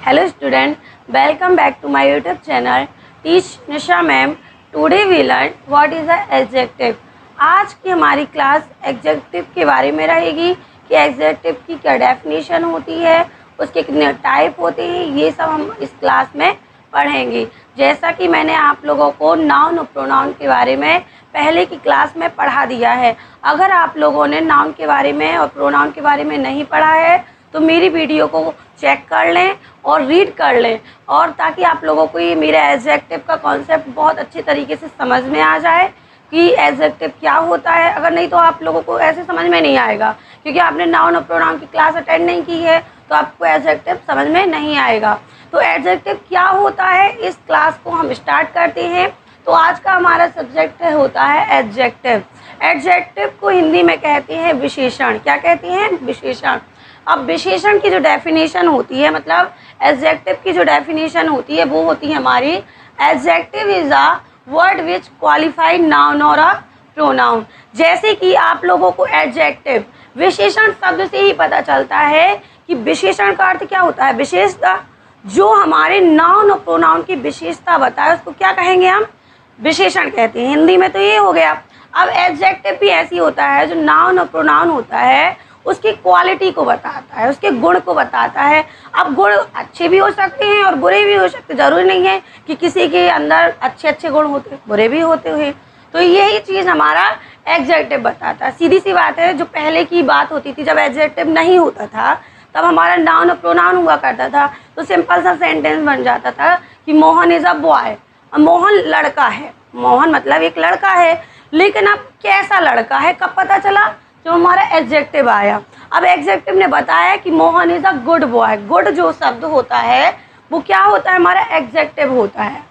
Hello student, welcome back to my YouTube channel Teach Nisha Ma'am. Today we learn what is a adjective. आज की हमारी class adjective के बारे में रहेगी कि एडजेक्टिव की क्या डेफिनेशन होती है, उसके कितने टाइप होते हैं, ये सब हम इस क्लास में पढ़ेंगे। जैसा कि मैंने आप लोगों को नाउन और प्रोनाउन के बारे में पहले की क्लास में पढ़ा दिया है। अगर आप लोगों ने नाउन के बारे में और प्रोनाउन के बारे में नहीं पढ़ा है तो मेरी वीडियो को चेक कर लें और रीड कर लें, और ताकि आप लोगों को ये मेरे एडजेक्टिव का कॉन्सेप्ट बहुत अच्छी तरीके से समझ में आ जाए कि एडजेक्टिव क्या होता है। अगर नहीं तो आप लोगों को ऐसे समझ में नहीं आएगा, क्योंकि आपने नाउन और प्रोनाउन की क्लास अटेंड नहीं की है तो आपको एडजेक्टिव समझ में नहीं आएगा। तो एडजेक्टिव क्या होता है, इस क्लास को हम स्टार्ट करते हैं। तो आज का हमारा सब्जेक्ट होता है एडजेक्टिव। एडजेक्टिव को हिंदी में कहते हैं विशेषण। क्या कहते हैं? विशेषण। अब विशेषण की जो डेफिनेशन होती है, मतलब एडजेक्टिव की जो डेफिनेशन होती है वो होती है हमारी, adjective is a word which qualified noun और अ प्रोनाउन। जैसे कि आप लोगों को एडजेक्टिव विशेषण शब्द से ही पता चलता है कि विशेषण का अर्थ क्या होता है। विशेषता जो हमारे नाउन और प्रोनाउन की विशेषता बताए उसको क्या कहेंगे? हम विशेषण कहते हैं। हिंदी में तो ये हो गया। अब एडजेक्टिव भी ऐसी होता है जो नाउन और प्रोनाउन होता है उसकी क्वालिटी को बताता है, उसके गुण को बताता है। अब गुण अच्छे भी हो सकते हैं और बुरे भी हो सकते हैं। ज़रूरी नहीं है कि किसी के अंदर अच्छे गुण होते, बुरे भी होते हुए। तो यही चीज़ हमारा एडजेक्टिव बताता है। सीधी सी बात है, जो पहले की बात होती थी जब एडजेक्टिव नहीं होता था तब हमारा नाउन और प्रोनाउन हुआ करता था, तो सिंपल सा सेंटेंस बन जाता था कि Mohan is a boy. Mohan लड़का है, मोहन मतलब एक लड़का है। लेकिन अब कैसा लड़का है कब पता चला? जो हमारा एडजेक्टिव आया। अब एडजेक्टिव ने बताया कि Mohan is a good boy. Good जो शब्द होता है वो क्या होता है? हमारा एडजेक्टिव होता है।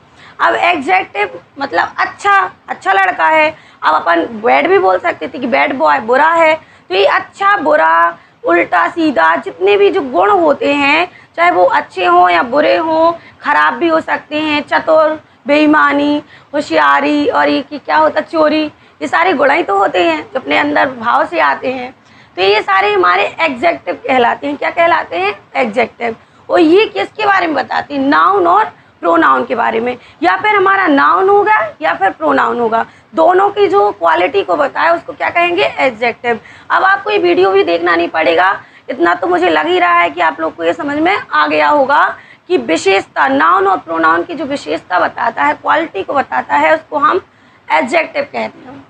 अब एडजेक्टिव मतलब अच्छा लड़का है। अब अपन बैड भी बोल सकते थे कि बैड बॉय बुरा है। तो ये अच्छा बुरा उल्टा सीधा जितने भी जो गुण होते हैं, चाहे वो अच्छे हों या बुरे हों, खराब भी हो सकते हैं, चतुर, बेईमानी, होशियारी और ये कि क्या होता चोरी, ये सारे गुण ही तो होते हैं जो अपने अंदर भाव से आते हैं। तो ये सारे हमारे एडजेक्टिव कहलाते हैं। क्या कहलाते हैं? एडजेक्टिव। और ये किसके बारे में बताते हैं? नाउन और प्रोनाउन के बारे में। या फिर हमारा नाउन होगा या फिर प्रोनाउन होगा, दोनों की जो क्वालिटी को बताए उसको क्या कहेंगे? एडजेक्टिव। अब आपको ये वीडियो भी देखना नहीं पड़ेगा, इतना तो मुझे लग ही रहा है कि आप लोग को ये समझ में आ गया होगा कि विशेषता, नाउन और प्रोनाउन की जो विशेषता बताता है, क्वालिटी को बताता है, उसको हम एडजेक्टिव कहते हैं।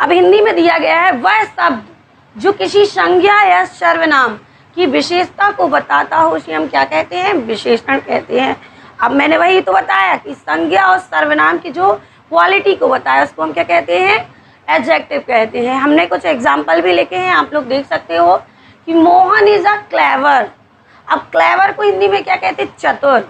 अब हिंदी में दिया गया है वह शब्द जो किसी संज्ञा या सर्वनाम की विशेषता को बताता हो उसे हम क्या कहते हैं? विशेषण कहते हैं। अब मैंने वही तो बताया कि संज्ञा और सर्वनाम की जो क्वालिटी को बताया उसको हम क्या कहते हैं? एडजेक्टिव कहते हैं। हमने कुछ एग्जाम्पल भी लिखे हैं, आप लोग देख सकते हो कि मोहन इज़ अ क्लेवर। अब क्लेवर को हिंदी में क्या कहते हैं? चतुर।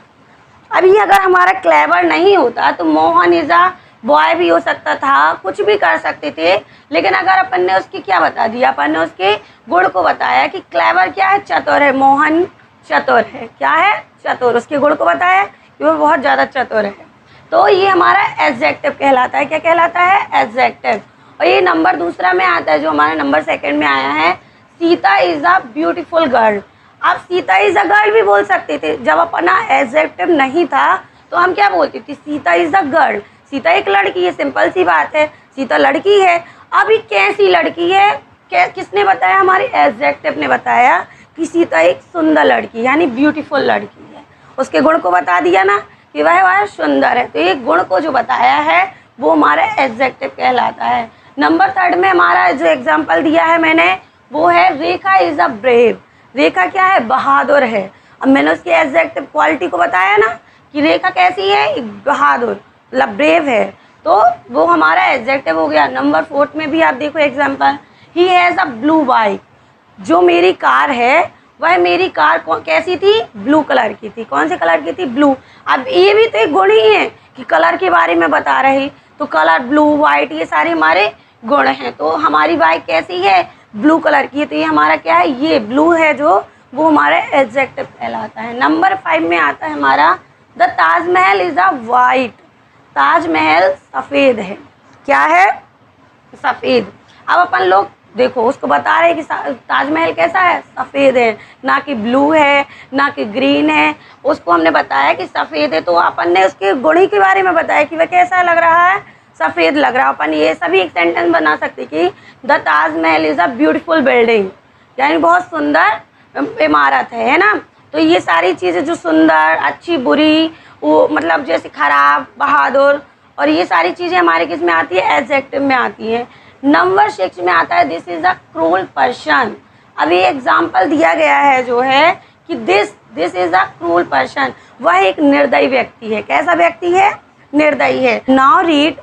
अभी अगर हमारा क्लेवर नहीं होता तो मोहन इज़ अ बॉय भी हो सकता था, कुछ भी कर सकते थे। लेकिन अगर अपन ने उसकी क्या बता दिया, अपन ने उसके गुण को बताया कि क्लेवर क्या है? चतुर है। मोहन चतुर है। क्या है? चतुर। उसके गुण को बताया कि वो बहुत ज़्यादा चतुर है। तो ये हमारा एडजेक्टिव कहलाता है। क्या कहलाता है? एडजेक्टिव। और ये नंबर दूसरा में आता है, जो हमारा नंबर सेकेंड में आया है, Sita is a beautiful girl. आप सीता इज़ अ गर्ल भी बोल सकते थे। जब अपना एडजेक्टिव नहीं था तो हम क्या बोलते थे? Sita is a girl. Sita एक लड़की है, सिंपल सी बात है, सीता लड़की है। अभी कैसी लड़की है? किसने बताया? हमारे एडजेक्टिव ने बताया कि सीता एक सुंदर लड़की यानी ब्यूटीफुल लड़की है। उसके गुण को बता दिया ना कि वह सुंदर है। तो ये गुण को जो बताया है वो हमारा एडजेक्टिव कहलाता है। नंबर थर्ड में हमारा जो एग्जाम्पल दिया है मैंने वो है रेखा इज़ अ ब्रेव। रेखा क्या है? बहादुर है। अब मैंने उसकी एडजेक्टिव क्वालिटी को बताया ना कि रेखा कैसी है? बहादुर, मतलब ब्रेव है। तो वो हमारा एडजेक्टिव हो गया। नंबर फोर्थ में भी आप देखो example, he has a blue bike. जो मेरी कार है वह मेरी कार कैसी थी? ब्लू कलर की थी। कौन से कलर की थी? ब्लू। अब ये भी तो एक गुण ही है कि कलर के बारे में बता रही, तो कलर ब्लू, वाइट, ये सारे हमारे गुण हैं। तो हमारी बाइक कैसी है? ब्लू कलर की है। तो ये हमारा क्या है? ये ब्लू है जो वो हमारा एडजेक्टिव कहलाता है। नंबर 5 में आता है हमारा, the Taj Mahal is a white. Taj Mahal सफ़ेद है। क्या है? सफ़ेद। अब अपन लोग देखो उसको बता रहे कि ताजमहल कैसा है, सफ़ेद है, ना कि ब्लू है, ना कि ग्रीन है। उसको हमने बताया कि सफ़ेद है, तो अपन ने उसके गुण के बारे में बताया कि वह कैसा लग रहा है, सफ़ेद लग रहा है। अपन ये सभी एक सेंटेंस बना सकते कि the Taj Mahal is a beautiful building, यानी बहुत सुंदर इमारत है ना। तो ये सारी चीज़ें जो सुंदर, अच्छी, बुरी, वो मतलब जैसे खराब, बहादुर, और ये सारी चीज़ें हमारे किस में आती है, एडजेक्टिव में आती हैं। नंबर 6 में आता है this is a cruel person. अभी एग्जाम्पल दिया गया है जो है कि this is a cruel person, वह एक निर्दयी व्यक्ति है। कैसा व्यक्ति है, निर्दयी है। Now read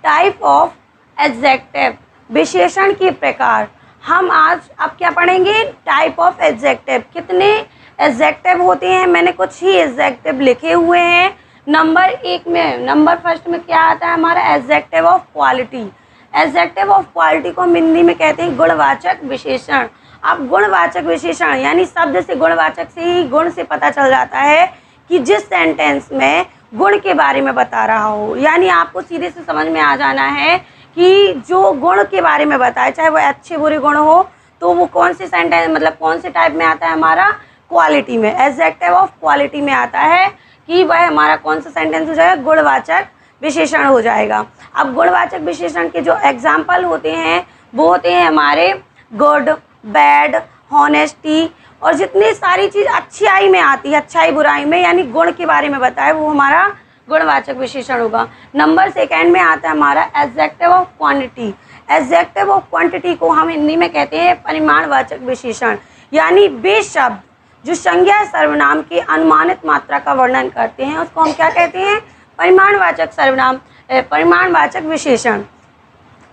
type of adjective, विशेषण के प्रकार। हम आज अब क्या पढ़ेंगे, टाइप ऑफ एडजेक्टिव। कितने एडजेक्टिव होते हैं, मैंने कुछ ही एडजेक्टिव लिखे हुए हैं। नंबर 1 में, नंबर फर्स्ट में क्या आता है हमारा, adjective of quality. Adjective of quality को हम हिंदी में कहते हैं गुणवाचक विशेषण। अब गुणवाचक विशेषण यानी शब्द से, गुणवाचक से ही गुण से पता चल जाता है कि जिस सेंटेंस में गुण के बारे में बता रहा हो, यानी आपको सीधे से समझ में आ जाना है कि जो गुण के बारे में बताए, चाहे वो अच्छे बुरे गुण हो, तो वो कौन से सेंटेंस, मतलब कौन से टाइप में आता है हमारा, क्वालिटी में। एडजेक्टिव ऑफ क्वालिटी में आता है कि वह हमारा कौन सा सेंटेंस हो जाएगा, गुणवाचक विशेषण हो जाएगा। अब गुणवाचक विशेषण के जो एग्जाम्पल होते हैं वो होते हैं हमारे गुड, बैड, हॉनेस्टी, और जितनी सारी चीज़ अच्छाई में आती है, अच्छाई बुराई में, यानी गुण के बारे में बताए, वो हमारा गुणवाचक विशेषण होगा। नंबर 2 में आता है हमारा adjective of quantity. Adjective of quantity को हम हिंदी में कहते हैं परिमाणवाचक विशेषण, यानी वे शब्द जो संज्ञा सर्वनाम की अनुमानित मात्रा का वर्णन करते हैं उसको हम क्या कहते हैं, परिमाणवाचक सर्वनाम, परिमाणवाचक विशेषण।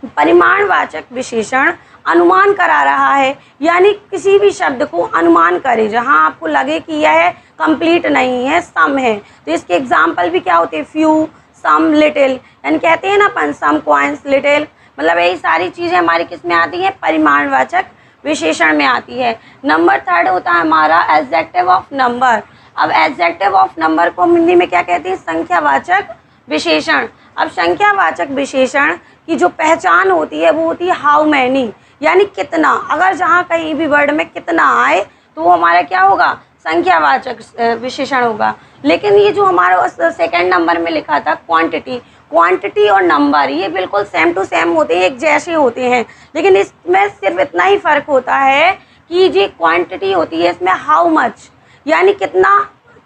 परिमाणवाचक विशेषण अनुमान करा रहा है, यानी किसी भी शब्द को अनुमान करे जहां आपको लगे कि यह कंप्लीट नहीं है, सम है। तो इसके एग्जाम्पल भी क्या होते हैं, फ्यू, सम, लिटिल, यानी कहते हैं ना अपन, सम कॉइन्स, लिटिल, मतलब यही सारी चीज़ें हमारी किस में आती हैं, परिमाणवाचक विशेषण में आती है। नंबर 3 होता है हमारा एडजेक्टिव ऑफ नंबर। अब एडजेक्टिव ऑफ नंबर को हम हिंदी में क्या कहते हैं, संख्यावाचक विशेषण। अब संख्यावाचक विशेषण की जो पहचान होती है वो होती है हाउ मैनी, यानी कितना। अगर जहाँ कहीं भी वर्ड में कितना आए तो वो हमारा क्या होगा, संख्यावाचक विशेषण होगा। लेकिन ये जो हमारा 2nd नंबर में लिखा था क्वांटिटी, क्वांटिटी और नंबर ये बिल्कुल सेम टू सेम होते हैं, एक जैसे होते हैं, लेकिन इसमें सिर्फ इतना ही फ़र्क होता है कि जो क्वांटिटी होती है इसमें हाउ मच, यानी कितना,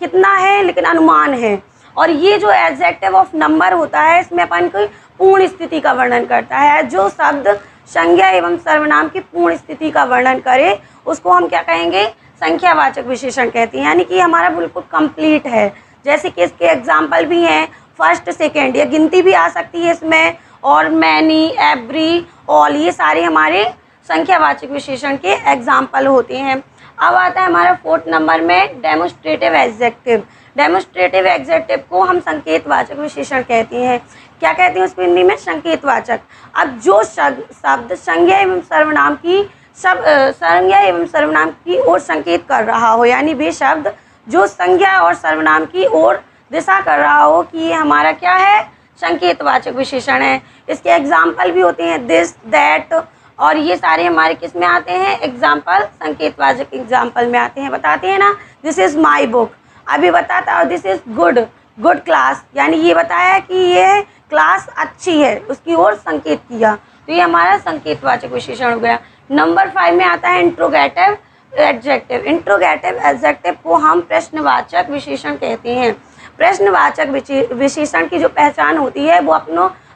कितना है लेकिन अनुमान है। और ये जो एडजेक्टिव ऑफ नंबर होता है इसमें अपन की पूर्ण स्थिति का वर्णन करता है। जो शब्द संज्ञा एवं सर्वनाम की पूर्ण स्थिति का वर्णन करे उसको हम क्या कहेंगे, संख्यावाचक विशेषण कहते हैं, यानी कि हमारा बिल्कुल कंप्लीट है। जैसे कि इसके एग्जाम्पल भी हैं फर्स्ट, सेकेंड, ये गिनती भी आ सकती है इसमें, और मैनी, एवरी, ऑल, ये सारे हमारे संख्यावाचक विशेषण के एग्जाम्पल होते हैं। अब आता है हमारा 4th नंबर में डेमोस्ट्रेटिव एडजेक्टिव। डेमोस्ट्रेटिव एडजेक्टिव को हम संकेतवाचक विशेषण कहते हैं। क्या कहते हैं उसको हिंदी में, संकेतवाचक। अब जो शब्द संज्ञा एवं सर्वनाम की संज्ञा एवं सर्वनाम की ओर संकेत कर रहा हो, यानी वे शब्द जो संज्ञा और सर्वनाम की ओर दिशा कर रहा हो कि ये हमारा क्या है, संकेतवाचक विशेषण है। इसके एग्जाम्पल भी होते हैं दिस, दैट, और ये सारे हमारे किस में आते हैं, एग्जाम्पल संकेतवाचक एग्जाम्पल में आते हैं। बताते हैं ना, दिस इज़ माई बुक, अभी बताता है this is good, good class, यानी ये बताया कि ये क्लास अच्छी है, उसकी ओर संकेत किया, तो ये हमारा संकेतवाचक विशेषण हो गया। नंबर 5 में आता है इंट्रोगेटिव एडजेक्टिव। इंट्रोगेटिव एडजेक्टिव को हम प्रश्नवाचक विशेषण कहते हैं। प्रश्नवाचक विशेषण की जो पहचान होती है वो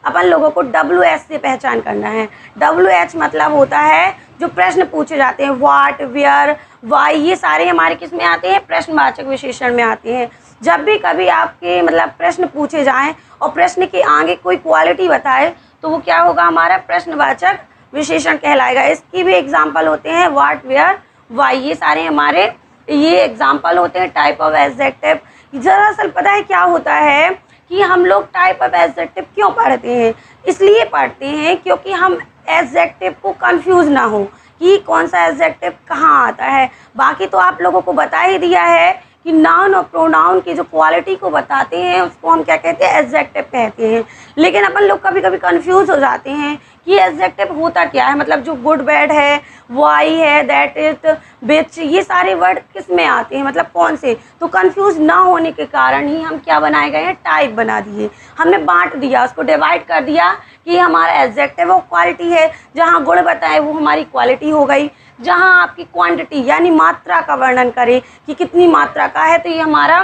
अपन लोगों को WH से पहचान करना है। WH मतलब होता है जो प्रश्न पूछे जाते हैं, व्हाट, वेयर, वाई, ये सारे हमारे किस में आते हैं, प्रश्नवाचक विशेषण में आते हैं। जब भी कभी आपके मतलब प्रश्न पूछे जाएं और प्रश्न के आगे कोई क्वालिटी बताए तो वो क्या होगा, हमारा प्रश्नवाचक विशेषण कहलाएगा। इसकी भी एग्जाम्पल होते हैं व्हाट, वेयर, वाई, ये सारे हमारे ये एग्जाम्पल होते हैं टाइप ऑफ एडजेक्टिव। दरअसल पता है क्या होता है कि हम लोग टाइप ऑफ एडजेक्टिव क्यों पढ़ते हैं, इसलिए पढ़ते हैं क्योंकि हम एडजेक्टिव को कंफ्यूज ना हो कि कौन सा एडजेक्टिव कहाँ आता है। बाकी तो आप लोगों को बता ही दिया है कि नाउन और प्रोनाउन की जो क्वालिटी को बताते हैं उसको हम क्या कहते हैं, एडजेक्टिव कहते हैं। लेकिन अपन लोग कभी कभी कंफ्यूज हो जाते हैं कि एडजेक्टिव होता क्या है, मतलब जो गुड बैड है, वाई है, दैट इट, विच, ये सारे वर्ड किस में आते हैं, मतलब कौन से। तो कंफ्यूज ना होने के कारण ही हम क्या बनाए गए हैं, टाइप बना दिए। हमने बांट दिया, उसको डिवाइड कर दिया कि हमारा एडजेक्टिव वो क्वालिटी है, जहाँ गुण बताए वो हमारी क्वालिटी हो गई, जहाँ आपकी क्वांटिटी यानी मात्रा का वर्णन करे कि कितनी मात्रा का है तो ये हमारा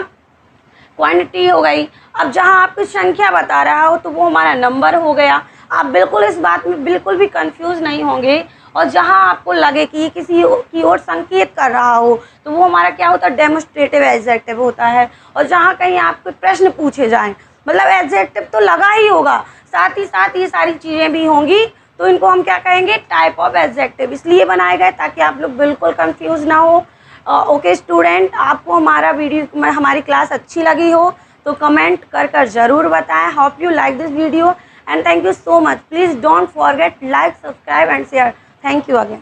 क्वांटिटी हो गई। अब जहाँ आपकी संख्या बता रहा हो तो वो हमारा नंबर हो गया। आप बिल्कुल इस बात में बिल्कुल भी कंफ्यूज नहीं होंगे। और जहाँ आपको लगे कि ये किसी की ओर संकेत कर रहा हो तो वो हमारा क्या होता है, डेमोस्ट्रेटिव एडजेक्टिव होता है। और जहाँ कहीं आपको प्रश्न पूछे जाएं, मतलब एडजेक्टिव तो लगा ही होगा, साथ ही साथ ये सारी चीज़ें भी होंगी, तो इनको हम क्या कहेंगे, टाइप ऑफ एडजेक्टिव। इसलिए बनाए गए ताकि आप लोग बिल्कुल कंफ्यूज ना हो। ओके स्टूडेंट, आपको हमारी क्लास अच्छी लगी हो तो कमेंट कर ज़रूर बताएं। Hope you like this video and thank you so much. Please don't forget like, subscribe and share. Thank you again.